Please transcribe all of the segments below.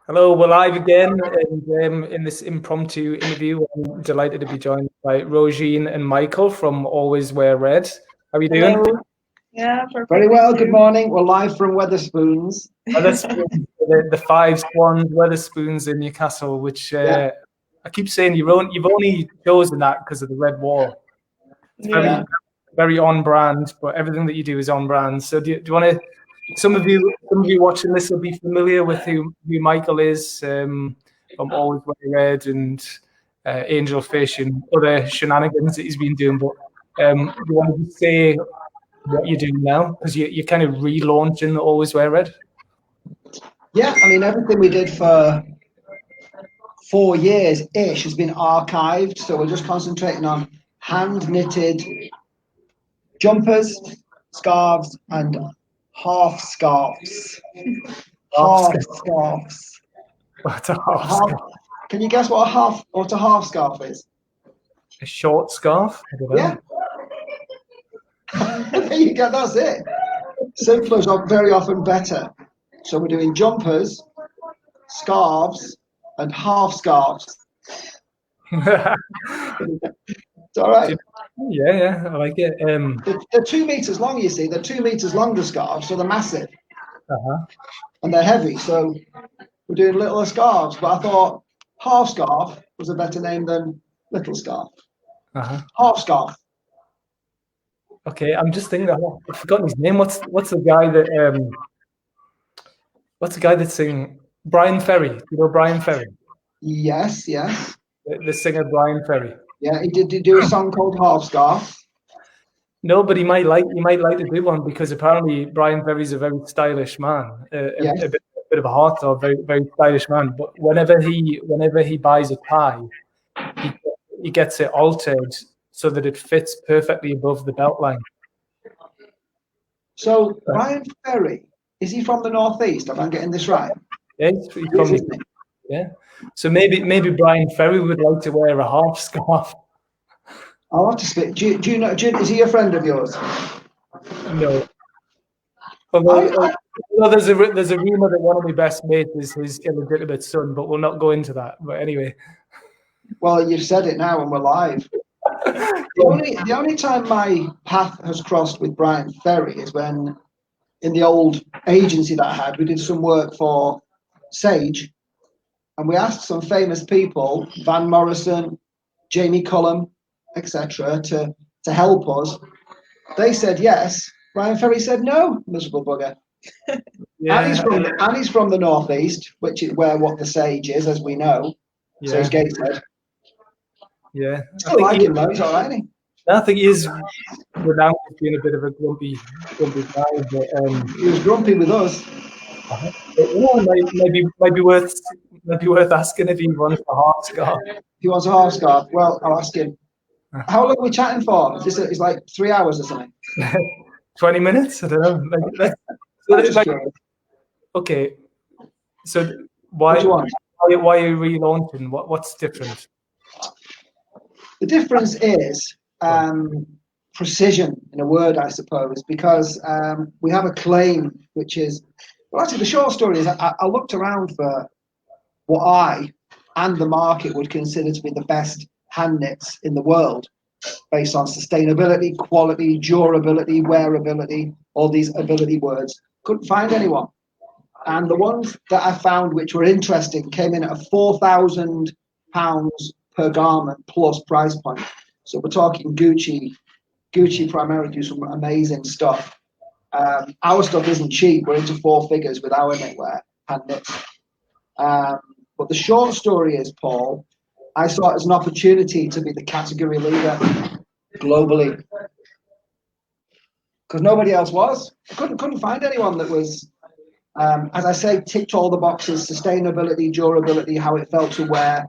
Hello, we're live again and, in this impromptu interview. I'm delighted to be joined by Rojin and Michael from Always Wear Red. How are you doing? Hello. Yeah, perfect. Very well. Good morning. We're live from Weatherspoons. Weatherspoons, the Five Swans Weatherspoons in Newcastle, which Yeah. I keep saying you've only chosen that because of the red wall. It's Yeah. very on brand, but everything that you do is on brand. So do you want to? Some of you watching this will be familiar with who Michael is from Always Wear Red and Angel Fish and other shenanigans that he's been doing. But you want to say what you're doing now because you're kind of relaunching Always Wear Red. Yeah, I mean, everything we did for 4 years-ish has been archived. So we're just concentrating on hand-knitted jumpers, scarves, and half scarves. Half scarves. What's a half scarf? Can you guess what a half scarf is? A short scarf? I don't know. Yeah. There you go. That's it. Simpler is very often better. So we're doing jumpers, scarves, and half scarves. It's all right. Yeah, I like it. They're 2 meters long, you see. They're 2 meters long, the scarves, so they're massive. Uh-huh. And they're heavy. So we're doing littler scarves. But I thought half scarf was a better name than little scarf. Uh-huh. Half scarf. Okay, I'm just thinking. I've forgotten his name. What's the guy that what's the guy that's singing? Brian Ferry. You know Brian Ferry? Yes. The singer Brian Ferry. Yeah, he did do a song called Half Scarf. No, but he might like to do one because apparently Brian Ferry's a very stylish man, Yes. a bit of a heartthrob, very very stylish man. But whenever he buys a tie, he gets it altered so that it fits perfectly above the belt line. So Brian Ferry, is he from the Northeast? Am I getting this right? Yeah, yeah. So maybe Brian Ferry would like to wear a half scarf. I'll have to speak. Do you know? Is he a friend of yours? No. Well, there's a rumor that one of my best mates is his illegitimate son, but we'll not go into that. But anyway. Well, you've said it now, and we're live. The only time my path has crossed with Brian Ferry is when, in the old agency that I had, we did some work for Sage, and we asked some famous people, Van Morrison, Jamie Cullum, etc., to help us. They said yes. Brian Ferry said no. Miserable bugger. Yeah. And he's from the Northeast, which is where what the Sage is, as we know. Yeah. So he's Gateshead. Yeah. I like him though. He's all right, isn't he? I think he is renowned as being a bit of a grumpy guy, but he was grumpy with us. Might be worth asking if he wants a half scarf. If he wants a half scarf, well, I'll ask him. How long are we chatting for? It's like 3 hours or something. 20 minutes? I don't know. Okay. So why are you relaunching? What's different? The difference is precision, in a word, I suppose, because we have a claim which is, well, actually, the short story is I looked around for what I and the market would consider to be the best hand knits in the world, based on sustainability, quality, durability, wearability, all these ability words. Couldn't find anyone. And the ones that I found which were interesting came in at a £4,000 per garment plus price point. So we're talking Gucci primarily do some amazing stuff. Our stuff isn't cheap. We're into 4 figures with our knitwear, hand knits. But the short story is, Paul, I saw it as an opportunity to be the category leader globally, because nobody else was. I couldn't find anyone that was, as I say, ticked all the boxes: sustainability, durability, how it felt to wear.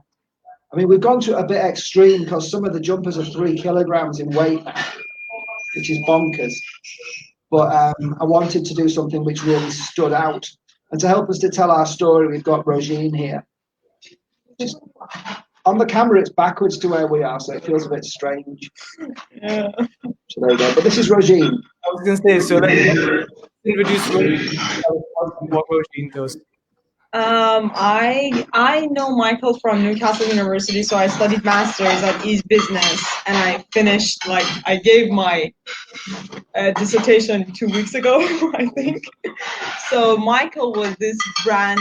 I mean, we've gone to a bit extreme because some of the jumpers are 3 kilograms in weight now, which is bonkers. But I wanted to do something which really stood out. And to help us to tell our story, we've got Rojin here. Just on the camera, it's backwards to where we are, so it feels a bit strange. Yeah. So there we go. But this is Rojin. I was going to say, so let's introduce Rojin, what Rojin does. I know Michael from Newcastle University, so I studied masters at East Business, and I finished I gave my dissertation 2 weeks ago, I think. So Michael was this brand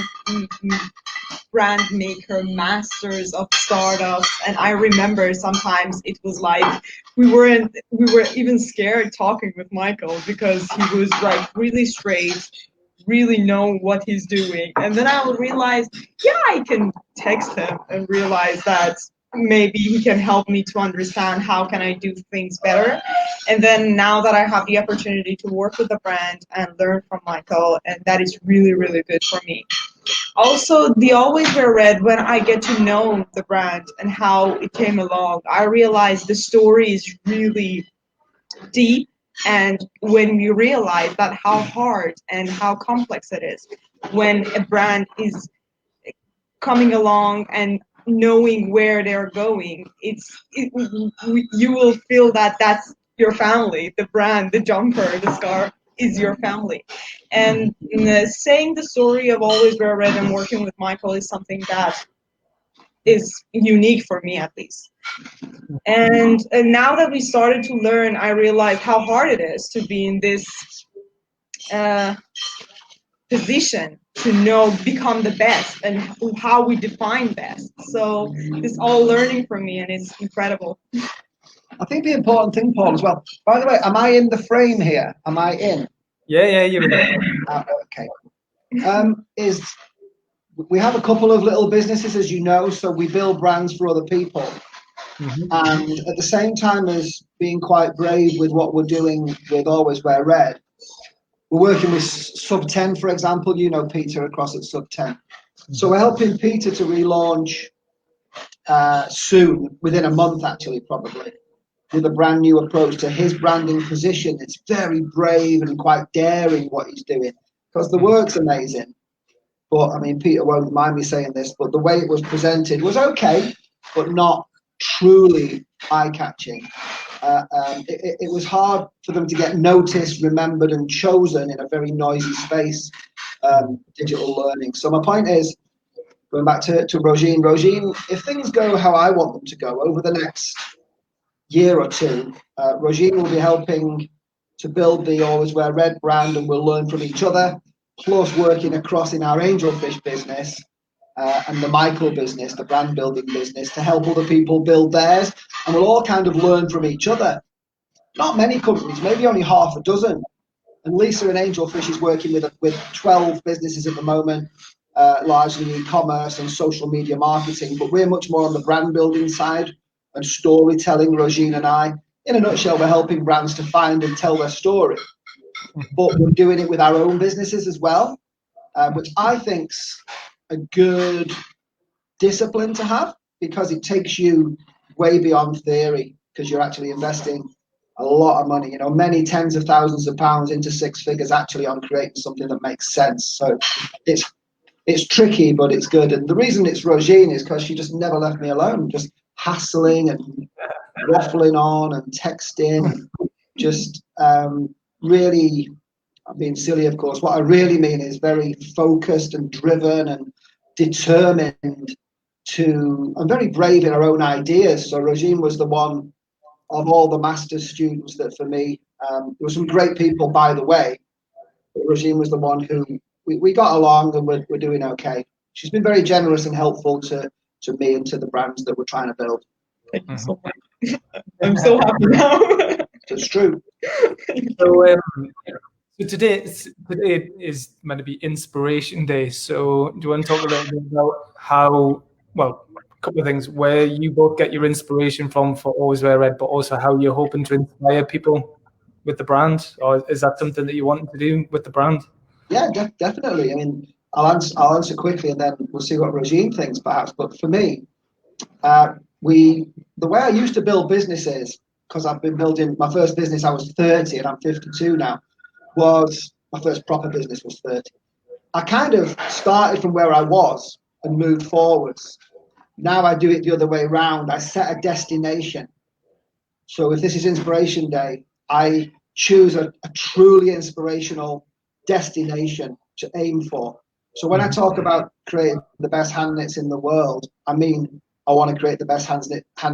maker, masters of startups, and I remember sometimes it was like we were even scared talking with Michael because he was really straight, really know what he's doing. And then I realized, yeah, I can text him and realize that maybe he can help me to understand how can I do things better. And then now that I have the opportunity to work with the brand and learn from Michael, and that is really, really good for me. Also, the Always Wear Red, when I get to know the brand and how it came along, I realize the story is really deep. And when we realize that how hard and how complex it is when a brand is coming along and knowing where they're going, you will feel that that's your family. The brand, the jumper, the scarf is your family. And saying the story of Always Wear Red and working with Michael is something that is unique for me, at least. And now that we started to learn, I realized how hard it is to be in this position to become the best and how we define best. So it's all learning for me, and it's incredible. I think the important thing, Paul, as well. By the way, am I in the frame here? Am I in? Yeah, you're in. Okay. Is we have a couple of little businesses, as you know, so we build brands for other people. Mm-hmm. And at the same time as being quite brave with what we're doing with Always Wear Red, we're working with Sub 10, for example. You know Peter across at Sub 10. Mm-hmm. So we're helping Peter to relaunch soon, within a month actually, probably, with a brand new approach to his branding position. It's very brave and quite daring what he's doing, because the work's amazing. But I mean, Peter won't mind me saying this, but the way it was presented was okay, but not truly eye-catching. It was hard for them to get noticed, remembered, and chosen in a very noisy space, digital learning. So my point is, going back to Rojin, if things go how I want them to go over the next year or two, Rojin will be helping to build the Always Wear Red brand, and we'll learn from each other, plus working across in our angelfish business and the Michael business, the brand building business, to help other people build theirs, and we'll all kind of learn from each other. Not many companies, maybe only half a dozen. And Lisa and Angelfish is working with 12 businesses at the moment, largely e-commerce and social media marketing, but we're much more on the brand building side and storytelling, Rojin and I. In a nutshell, we're helping brands to find and tell their story, but we're doing it with our own businesses as well, which I think's a good discipline to have, because it takes you way beyond theory, because you're actually investing a lot of money, many tens of thousands of pounds into six figures actually on creating something that makes sense. So it's tricky, but it's good. And the reason it's Rojin is because she just never left me alone, just hassling and waffling on and texting, just really, I'm being silly, of course. What I really mean is very focused and driven and determined and very brave in her own ideas. So Rojin was the one of all the master's students that, for me, there were some great people, by the way, but Rojin was the one who we got along, and we're doing okay. She's been very generous and helpful to me and to the brands that we're trying to build. Thank you so much. I'm so happy now. It's true. So today is meant to be Inspiration Day. So do you want to talk a little bit about how, well, a couple of things, where you both get your inspiration from for Always Wear Red, but also how you're hoping to inspire people with the brand? Or is that something that you want to do with the brand? Yeah, definitely. I mean, I'll answer quickly, and then we'll see what Rojin thinks, perhaps. But for me, the way I used to build businesses, because I've been building my first business, I was 30 and I'm 52 now, was my first proper business was 30. I kind of started from where I was and moved forwards. Now I do it the other way around. I set a destination. So if this is Inspiration Day, I choose a truly inspirational destination to aim for. So when I talk about creating the best hand knits in the world, I mean I want to create the best hand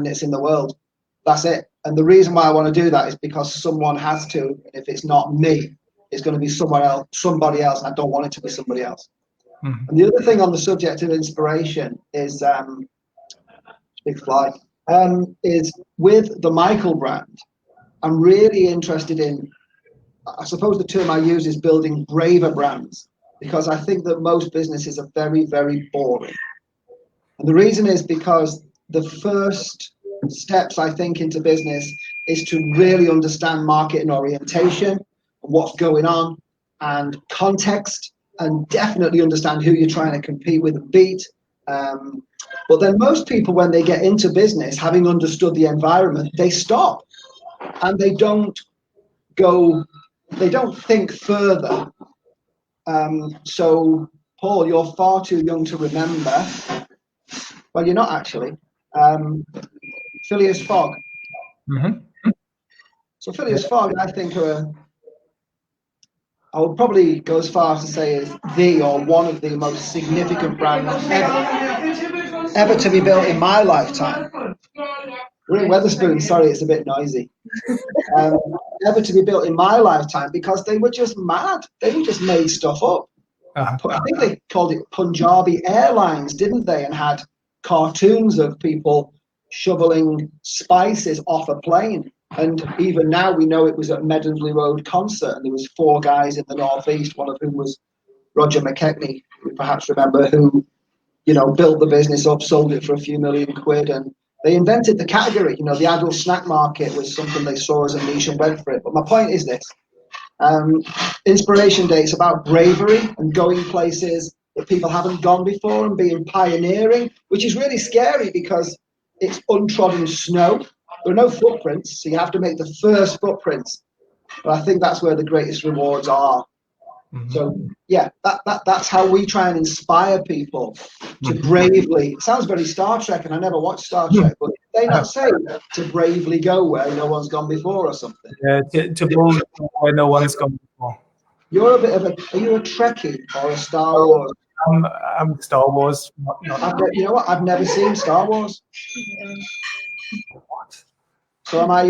knits in the world. That's it. And the reason why I want to do that is because someone has to. And if it's not me, it's going to be somebody else. And I don't want it to be somebody else. Mm-hmm. And the other thing on the subject of inspiration is big fly. Is with the Michael brand, I'm really interested in, I suppose the term I use is building braver brands, because I think that most businesses are very, very boring. And the reason is because the first steps, I think, into business is to really understand market and orientation, and what's going on, and context, and definitely understand who you're trying to compete with and beat. But then most people, when they get into business, having understood the environment, they stop and they don't think further. So, Paul, you're far too young to remember. Well, you're not actually. Phileas Fogg. Mm-hmm. So Phileas Fogg, I think, I would probably go as far as to say is the or one of the most significant brands ever to be built in my lifetime. We're in Wetherspoon, sorry, it's a bit noisy. Ever to be built in my lifetime, because they were just mad. They didn't just make stuff up. I think they called it Punjabi Airlines, didn't they? And had cartoons of people shoveling spices off a plane. And even now we know it was at Medonsley Road concert, and there was 4 guys in the northeast, one of whom was Roger McKechnie, who perhaps remember, who, you know, built the business up, sold it for a few million quid, and they invented the category. You know, the adult snack market was something they saw as a niche and went for it. But my point is this: Inspiration Day is about bravery and going places that people haven't gone before and being pioneering, which is really scary because it's untrodden snow. There are no footprints, so you have to make the first footprints. But I think that's where the greatest rewards are. Mm-hmm. So yeah, that's how we try and inspire people to bravely. It sounds very Star Trek, and I never watched Star Trek, but they not say to bravely go where no one's gone before or something. Yeah, to go where no one's gone before. You're a bit of are you a Trekkie or a Star Wars? I'm Star Wars. You know what? I've never seen Star Wars. What? So am I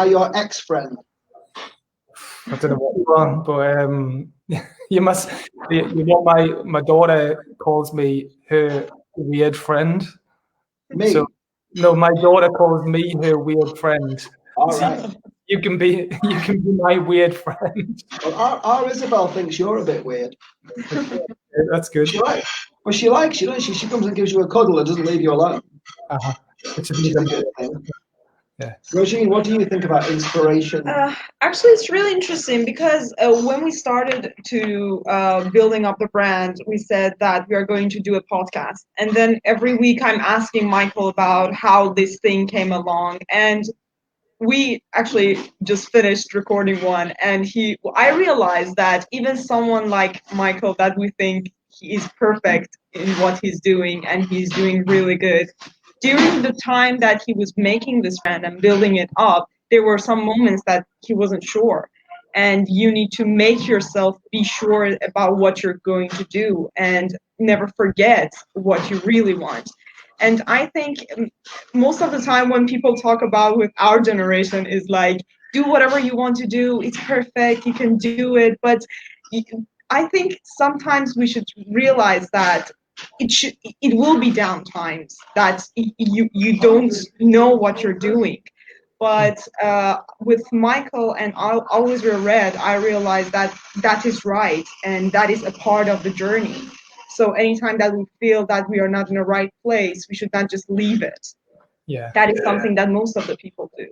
your ex-friend? I don't know what you are, but you must. You know, my daughter calls me her weird friend. Me? So, no, my daughter calls me her weird friend. All right. You can be my weird friend. Well, our Isabel thinks you're a bit weird. That's good. She likes you, doesn't she? She comes and gives you a cuddle and doesn't leave you alone. Which is a good thing. Yeah. Rojin, what do you think about inspiration? Actually, it's really interesting because when we started to building up the brand, we said that we are going to do a podcast. And then every week I'm asking Michael about how this thing came along. And we actually just finished recording one. And I realized that even someone like Michael, that we think he is perfect in what he's doing and he's doing really good, during the time that he was making this brand and building it up, there were some moments that he wasn't sure. And you need to make yourself be sure about what you're going to do and never forget what you really want. And I think most of the time when people talk about with our generation is like, do whatever you want to do. It's perfect. You can do it. But I think sometimes we should realize that it will be down times that you don't know what you're doing. But with Michael and Always Wear Red, I realized that is right, and that is a part of the journey. So anytime that we feel that we are not in the right place, we should not just leave it. Yeah. That is something that most of the people do.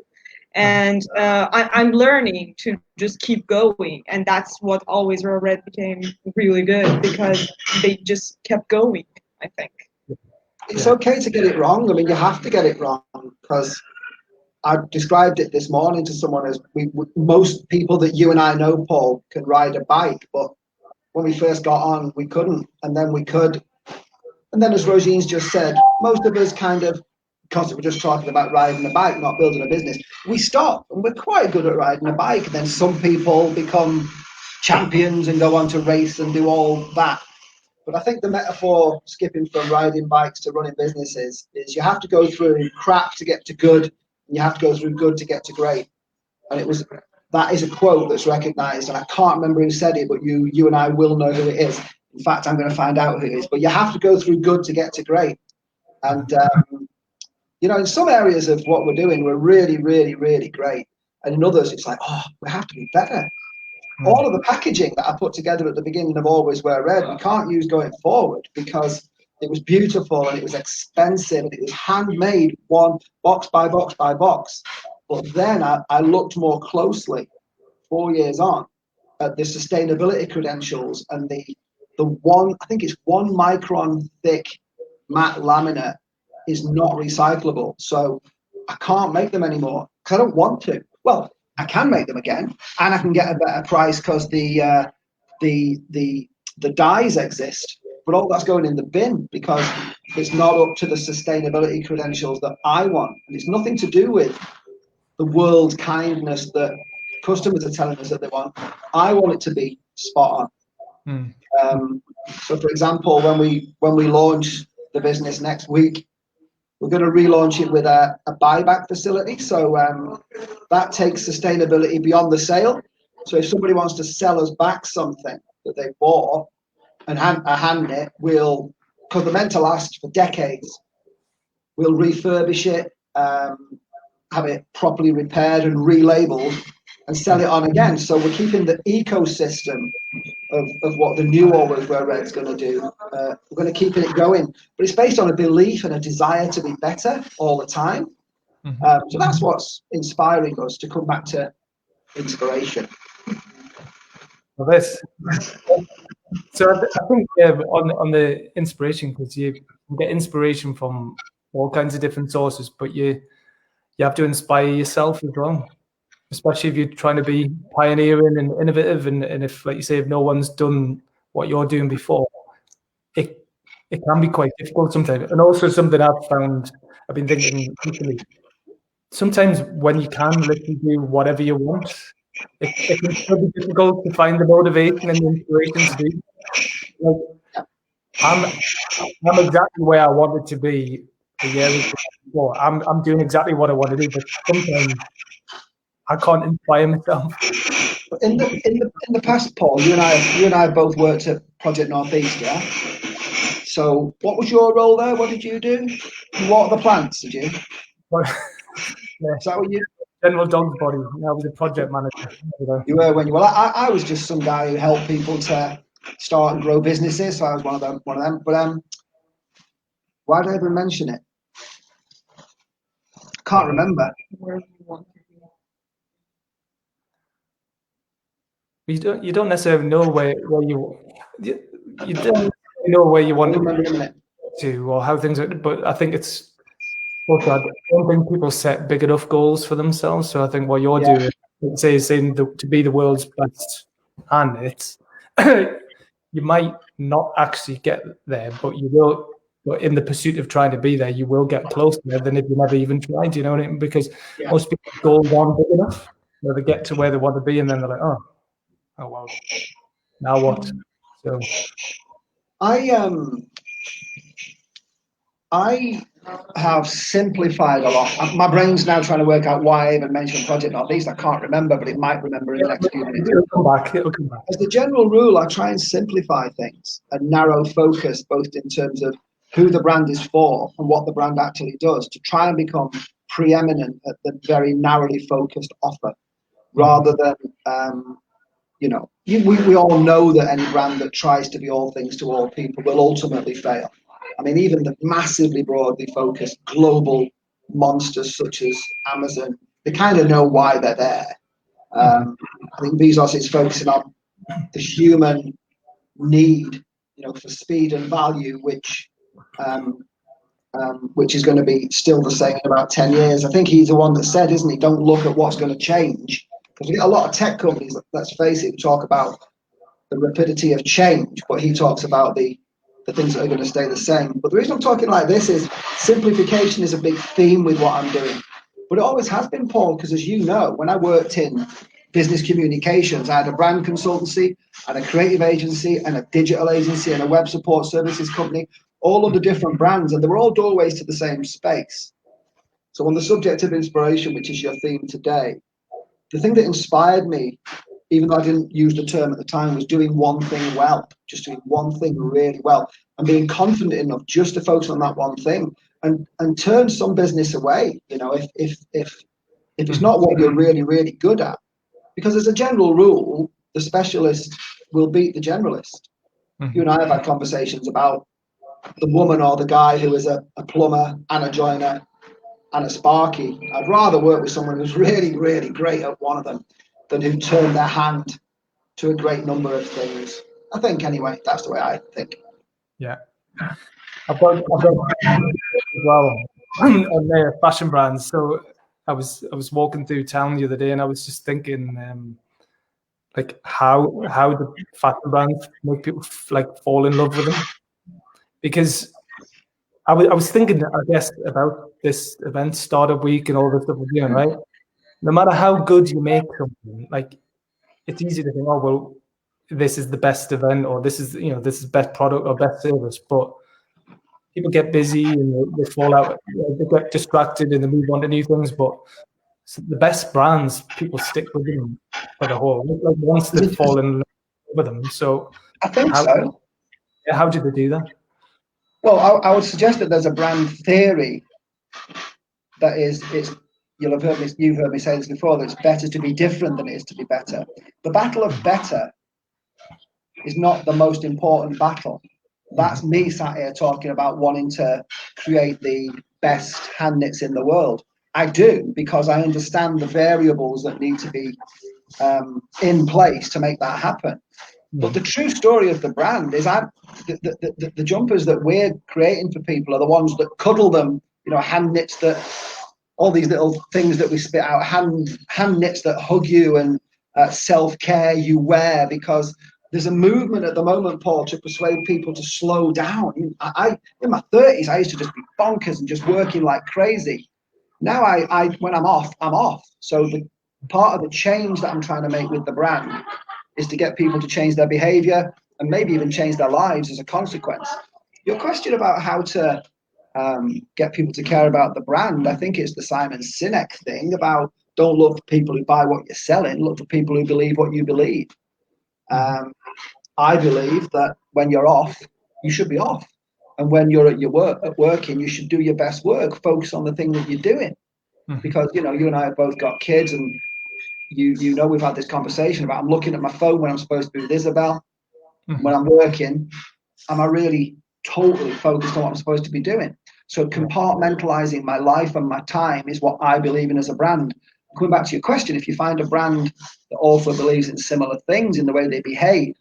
And I'm learning to just keep going, and that's what Always Wear Red became really good, because they just kept going, I think. It's okay to get it wrong. I mean, you have to get it wrong, because I described it this morning to someone as most people that you and I know, Paul, can ride a bike, but when we first got on, we couldn't, and then we could. And then, as Rojin's just said, most of us kind of, because we're just talking about riding a bike, not building a business, we stop, and we're quite good at riding a bike. And then some people become champions and go on to race and do all that. But I think the metaphor, skipping from riding bikes to running businesses, is you have to go through crap to get to good, and you have to go through good to get to great. And that is a quote that's recognized, and I can't remember who said it, but you and I will know who it is. In fact, I'm going to find out who it is. But you have to go through good to get to great. And in some areas of what we're doing, we're really, really, really great. And in others, it's like, oh, we have to be better. All of the packaging that I put together at the beginning of Always Wear Red, we can't use going forward because it was beautiful and it was expensive and it was handmade, one box by box by box. But then I looked more closely 4 years on at the sustainability credentials, and the one, I think it's 1 micron thick matte laminate is not recyclable. So I can't make them anymore because I don't want to. Well, I can make them again, and I can get a better price because the dyes exist. But all that's going in the bin because it's not up to the sustainability credentials that I want. And it's nothing to do with the world kindness that customers are telling us that they want. I want it to be spot on. So, for example, when we launch the business next week, we're going to relaunch it with a buyback facility. So that takes sustainability beyond the sale. So if somebody wants to sell us back something that they bought and hand it, because they're meant to last for decades, we'll refurbish it, have it properly repaired and relabeled, and sell it on again. So we're keeping the ecosystem of what the new Always Wear Red's going to do. We're going to keep it going, but it's based on a belief and a desire to be better all the time. So that's what's inspiring us to come back to inspiration. Well, so I think on the inspiration, because you get inspiration from all kinds of different sources, but you have to inspire yourself as well, especially if you're trying to be pioneering and innovative, and if, like you say, if no one's done what you're doing before, it can be quite difficult sometimes. And also something I've been thinking recently, sometimes when you can literally do whatever you want, it can still be difficult to find the motivation and the inspiration to do. Like, I'm exactly where I wanted to be a year before. I'm doing exactly what I want to do, but sometimes I can't inspire myself. In the past, Paul, you and I have both worked at Project Northeast, yeah. So what was your role there? What did you do? You water the plants, did you? Yeah. Is that what you? General dog's body. I was a project manager. You were when you. Well, I was just some guy who helped people to start and grow businesses. So I was one of them. But why did I even mention it? Can't remember. Where do you want to be? You don't necessarily know where you don't know where you want to or how things are, but I think it's also, I don't think people set big enough goals for themselves. So I think what you're doing, saying to be the world's best, and it's you might not actually get there, but you will. But in the pursuit of trying to be there, you will get closer than if you never even tried. You know what I mean? Because most people's goals aren't big enough. They get to where they want to be, and then they're like, oh well, now what? So I have simplified a lot. My brain's now trying to work out why I even mentioned Project Northeast. I can't remember, but it might remember in the next few minutes. It'll come back. As the general rule, I try and simplify things and narrow focus, both in terms of who the brand is for and what the brand actually does, to try and become preeminent at the very narrowly focused offer, rather than, we all know that any brand that tries to be all things to all people will ultimately fail. I mean, even the massively broadly focused global monsters such as Amazon, they kind of know why they're there. I think Bezos is focusing on the human need, for speed and value, which is going to be still the same in about 10 years. I think he's the one that said, isn't he, don't look at what's going to change. Because we get a lot of tech companies, let's face it, who talk about the rapidity of change, but he talks about the things that are going to stay the same. But the reason I'm talking like this is simplification is a big theme with what I'm doing. But it always has been, Paul, because as you know, when I worked in business communications. I had a brand consultancy, and a creative agency, and a digital agency, and a web support services company, all under different brands, and they were all doorways to the same space. So on the subject of inspiration, which is your theme today, the thing that inspired me, even though I didn't use the term at the time, was doing one thing well, just doing one thing really well, and being confident enough just to focus on that one thing, and turn some business away. You know, if it's not what you're really, really good at, because as a general rule, the specialist will beat the generalist. You and I have had conversations about the woman or the guy who is a plumber and a joiner and a sparky. I'd rather work with someone who's really, really great at one of them than who turned their hand to a great number of things. I think, anyway, that's the way I think. Yeah. I've got as well on their fashion brands. So I was walking through town the other day, and I was just thinking, like how the fashion brands make people like fall in love with them. Because I was thinking, I guess, about this event, Startup Week, and all the stuff we're doing, right? No matter how good you make something, like it's easy to think, oh well, this is the best event, or this is best product or best service, but people get busy and they fall out, they get distracted and they move on to new things. But the best brands, people stick with them for the whole, like once they've fallen with them. So I think so. How did they do that? Well, I would suggest that there's a brand theory that you've heard me say this before, that it's better to be different than it is to be better. The battle of better is not the most important battle. That's me sat here talking about wanting to create the best hand knits in the world. I do, because I understand the variables that need to be in place to make that happen. But the true story of the brand is the jumpers that we're creating for people are the ones that cuddle them, hand knits, that all these little things that we spit out, hand knits that hug you, and self-care you wear, because there's a movement at the moment, Paul, to persuade people to slow down. I in my 30s, I used to just be bonkers and just working like crazy. Now I when I'm off, I'm off. So the part of the change that I'm trying to make with the brand is to get people to change their behavior and maybe even change their lives as a consequence. Your question about how to get people to care about the brand, I think it's the Simon Sinek thing about don't look for people who buy what you're selling, look for people who believe what you believe. I believe that when you're off, you should be off. And when you're at your working, you should do your best work, focus on the thing that you're doing. Because, you and I have both got kids, and we've had this conversation about I'm looking at my phone when I'm supposed to be with Isabel. When I'm working, am I really totally focused on what I'm supposed to be doing? So compartmentalizing my life and my time is what I believe in as a brand. Coming back to your question, if you find a brand that also believes in similar things in the way they behave,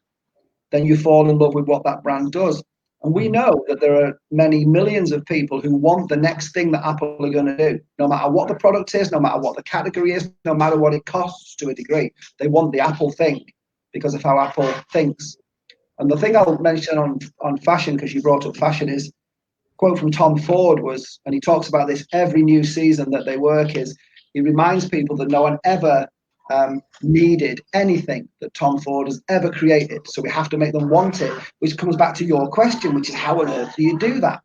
then you fall in love with what that brand does. And we know that there are many millions of people who want the next thing that Apple are going to do, no matter what the product is, no matter what the category is, no matter what it costs to a degree. They want the Apple thing because of how Apple thinks. And the thing I'll mention on fashion, because you brought up fashion, is a quote from Tom Ford was, and he talks about this every new season that they work, is he reminds people that no one ever needed anything that Tom Ford has ever created. So we have to make them want it, which comes back to your question, which is how on earth do you do that?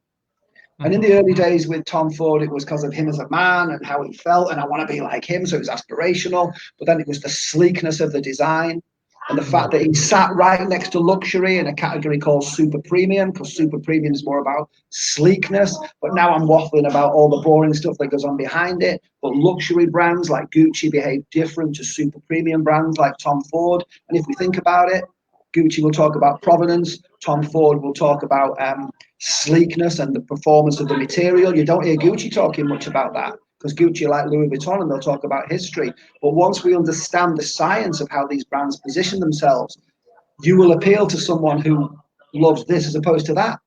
And in the early days with Tom Ford, it was because of him as a man and how he felt, and I want to be like him, so it was aspirational. But then it was the sleekness of the design and the fact that he sat right next to luxury in a category called super premium, because super premium is more about sleekness. But now I'm waffling about all the boring stuff that goes on behind it. But luxury brands like Gucci behave different to super premium brands like Tom Ford. And if we think about it, Gucci will talk about provenance. Tom Ford will talk about sleekness and the performance of the material. You don't hear Gucci talking much about that, because Gucci are like Louis Vuitton and they'll talk about history. But once we understand the science of how these brands position themselves, you will appeal to someone who loves this as opposed to that.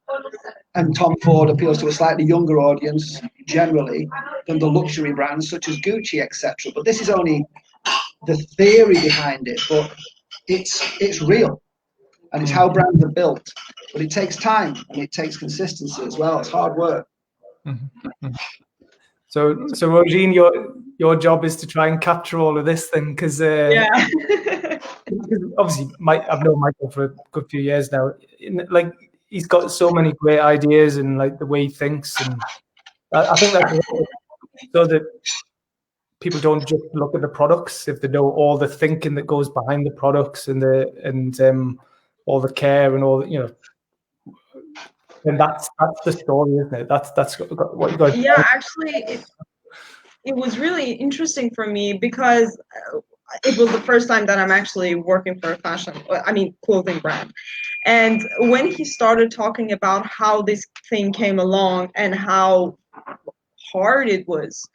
And Tom Ford appeals to a slightly younger audience generally than the luxury brands such as Gucci, etc. But this is only the theory behind it, but it's real. And it's how brands are built. But it takes time and it takes consistency as well. It's hard work. So Rojin, your job is to try and capture all of this thing, because Yeah. obviously I've known Michael for a good few years now. Like, he's got so many great ideas, and like the way he thinks, and I think that's so that people don't just look at the products if they know all the thinking that goes behind the products, and all the care and all, and that's the story, isn't it? That's what you got. Yeah, actually, it was really interesting for me because it was the first time that I'm actually working for a clothing brand. And when he started talking about how this thing came along and how hard it was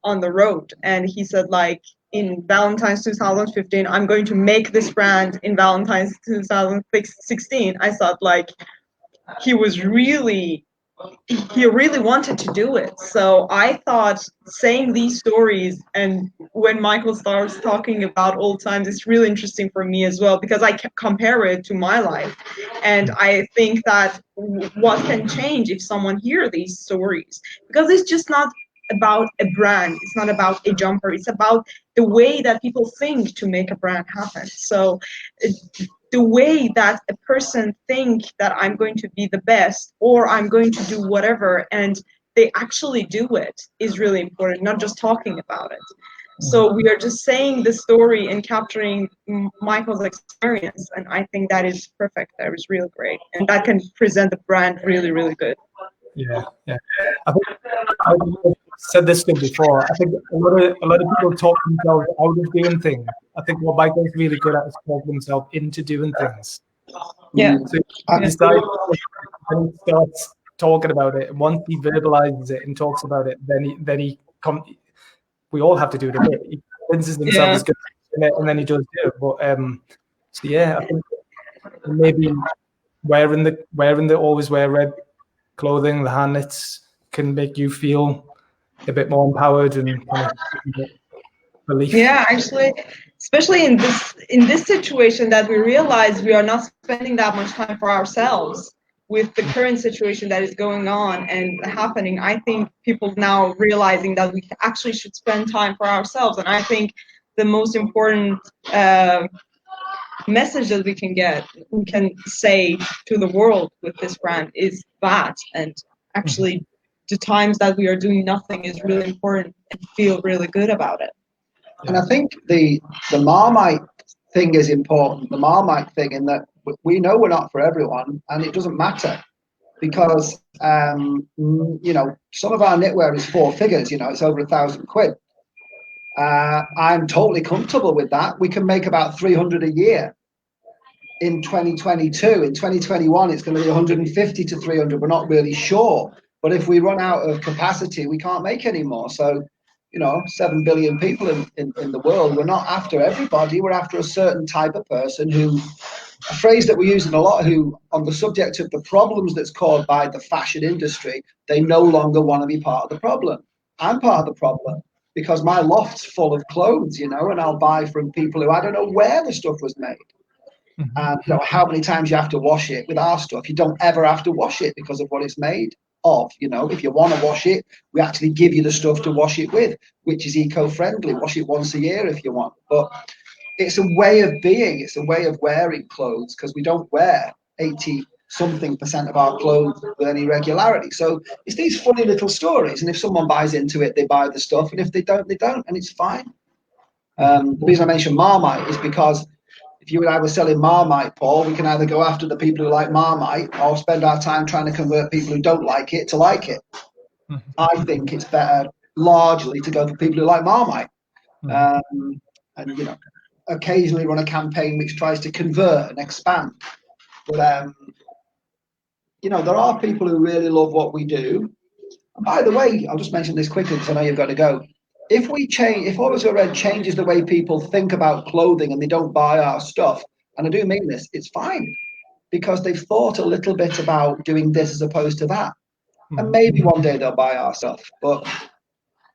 on the road, and he said, like, in Valentine's 2015, I'm going to make this brand in Valentine's 2016. I thought, like, he really wanted to do it. So I thought saying these stories, and when Michael starts talking about old times, it's really interesting for me as well, because I can compare it to my life. And I think that what can change if someone hears these stories, because it's just not about a brand, it's not about a jumper, it's about the way that people think to make a brand happen. So the way that a person think that I'm going to be the best, or I'm going to do whatever, and they actually do it, is really important, not just talking about it. So we are just saying the story and capturing Michael's experience, and I think that is perfect. That is really great, and that can present the brand really, really good. Yeah. I think I've said this thing before. I think a lot of people talk themselves out of doing things. I think what Michael's really good at is talking himself into doing things. Yeah. So he starts talking about it, and once he verbalizes it and talks about it, then he we all have to do it a bit. He convinces himself he's good at it, and then he does do it. But so yeah, I think maybe wearing the always wear red clothing, the hand knits, can make you feel a bit more empowered and kind of relief. Yeah, actually, especially in this situation, that we realize we are not spending that much time for ourselves with the current situation that is going on and happening. I think people now realizing that we actually should spend time for ourselves, and I think the most important message that we can say to the world with this brand is that, and actually the times that we are doing nothing is really important, and feel really good about it. And I think the Marmite thing is important, the Marmite thing, in that we know we're not for everyone, and it doesn't matter, because some of our knitwear is 4 figures, it's over £1,000. I'm totally comfortable with that. We can make about 300 a year in 2022. In 2021, it's going to be 150 to 300. We're not really sure, but if we run out of capacity, we can't make any more. So 7 billion people in the world. We're not after everybody. We're after a certain type of person who, a phrase that we're using a lot, who, on the subject of the problems that's caused by the fashion industry, they no longer want to be part of the problem. I'm part of the problem, because my loft's full of clothes, and I'll buy from people who I don't know where the stuff was made. And how many times you have to wash it. With our stuff, you don't ever have to wash it because of what it's made of. If you want to wash it, we actually give you the stuff to wash it with, which is eco-friendly. Wash it once a year if you want. But it's a way of being, it's a way of wearing clothes, because we don't wear 80-something% of our clothes with any regularity. So it's these funny little stories, and if someone buys into it, they buy the stuff, and if they don't, they don't, and it's fine. The reason I mentioned Marmite is because if you and I were selling Marmite, Paul, we can either go after the people who like Marmite, or spend our time trying to convert people who don't like it to like it. I think it's better largely to go for people who like Marmite, and occasionally run a campaign which tries to convert and expand. But there are people who really love what we do. And by the way, I'll just mention this quickly because I know you've got to go. If Always Wear Red changes the way people think about clothing and they don't buy our stuff, and I do mean this, it's fine, because they've thought a little bit about doing this as opposed to that. And maybe one day they'll buy our stuff. But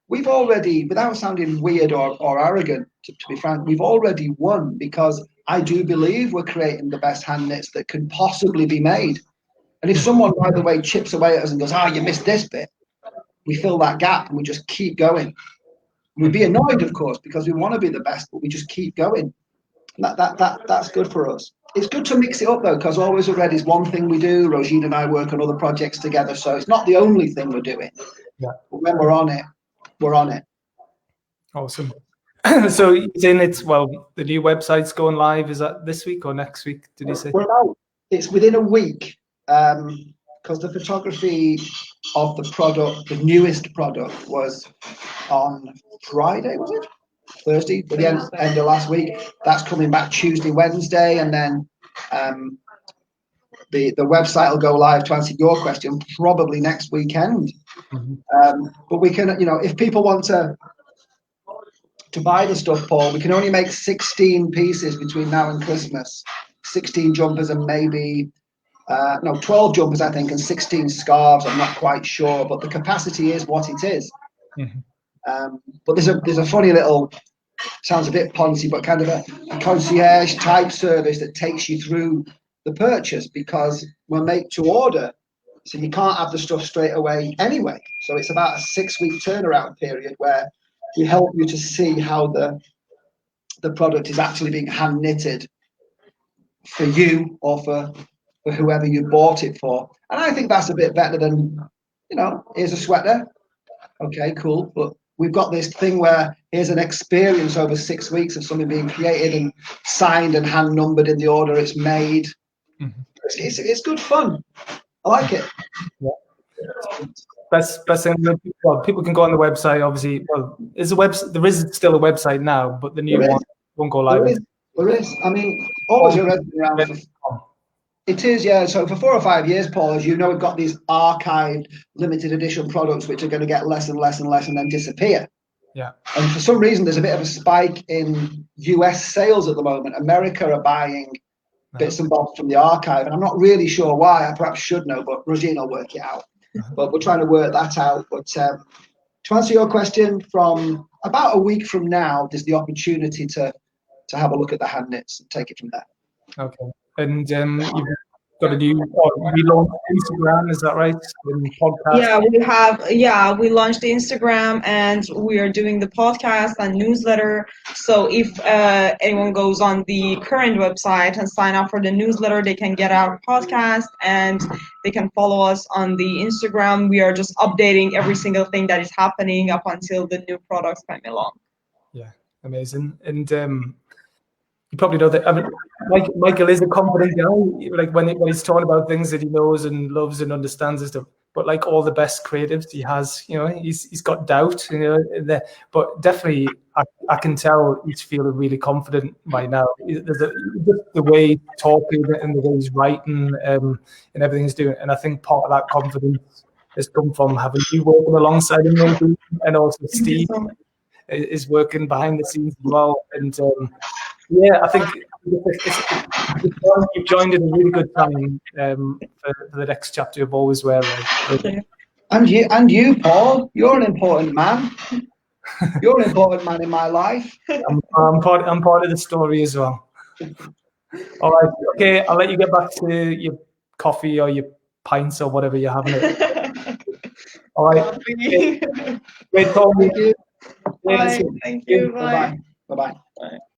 we've already, without sounding weird or arrogant, to be frank, we've already won, because I do believe we're creating the best hand knits that can possibly be made. And if someone, by the way, chips away at us and goes, you missed this bit, we fill that gap and we just keep going. We'd be annoyed, of course, because we want to be the best, but we just keep going. That's good for us. It's good to mix it up though, because Always Red is one thing we do. Rojin and I work on other projects together, so it's not the only thing we're doing. Yeah. But when we're on it, we're on it. Awesome. So you're saying the new website's going live. Is that this week or next week? Did you say? Well, it's within a week, because the photography of the product, the newest product, was on Friday, was it? Thursday, but the end of last week. That's coming back Tuesday, Wednesday, and then the website will go live, to answer your question, probably next weekend. But we can, if people want to buy the stuff, Paul, we can only make 16 pieces between now and Christmas. 16 jumpers and maybe 12 jumpers, I think, and 16 scarves. I'm not quite sure, but the capacity is what it is. But there's a funny little, sounds a bit poncy, but kind of a concierge type service that takes you through the purchase, because we're made to order, so you can't have the stuff straight away anyway. So it's about a 6-week turnaround period where we help you to see how the product is actually being hand knitted for you or for whoever you bought it for. And I think that's a bit better than, here's a sweater. Okay, cool. But we've got this thing where here's an experience over 6 weeks of something being created and signed and hand numbered in the order it's made. It's good fun. I like it. Yeah. Best thing. People can go on the website. Obviously, there is still a website now, but the new one won't go live. There is. I mean, Always Red around. It is, yeah. So for 4 or 5 years, Paul, as you know, we've got these archived limited edition products which are going to get less and less and less and then disappear. Yeah. And for some reason, there's a bit of a spike in US sales at the moment. America are buying bits and bobs from the archive, and I'm not really sure why. I perhaps should know, but Rojin will work it out. But we're trying to work that out. But to answer your question, from about a week from now, there's the opportunity to have a look at the hand knits and take it from there. Okay. And you've got a new relaunched Instagram, is that right? And podcast. We launched the Instagram, and we are doing the podcast and newsletter. So if anyone goes on the current website and sign up for the newsletter, they can get our podcast and they can follow us on the Instagram. We are just updating every single thing that is happening up until the new products come along. Yeah, amazing. And you probably know that. I mean, Michael is a confident guy. Like when he's talking about things that he knows and loves and understands and stuff. But like all the best creatives, he has, he's got doubt, but definitely I can tell he's feeling really confident right now. There's just the way he's talking and the way he's writing and everything he's doing. And I think part of that confidence has come from having you working alongside him, and also Steve is working behind the scenes as well. And I think you've joined in a really good time for the next chapter of Always Wear Red. And you, Paul, you're an important man. You're an important man in my life. I'm part of the story as well. All right, okay, I'll let you get back to your coffee or your pints or whatever you're having. All right. Okay. Great talking to you. Bye. Thank you. Bye-bye. Bye-bye. Bye.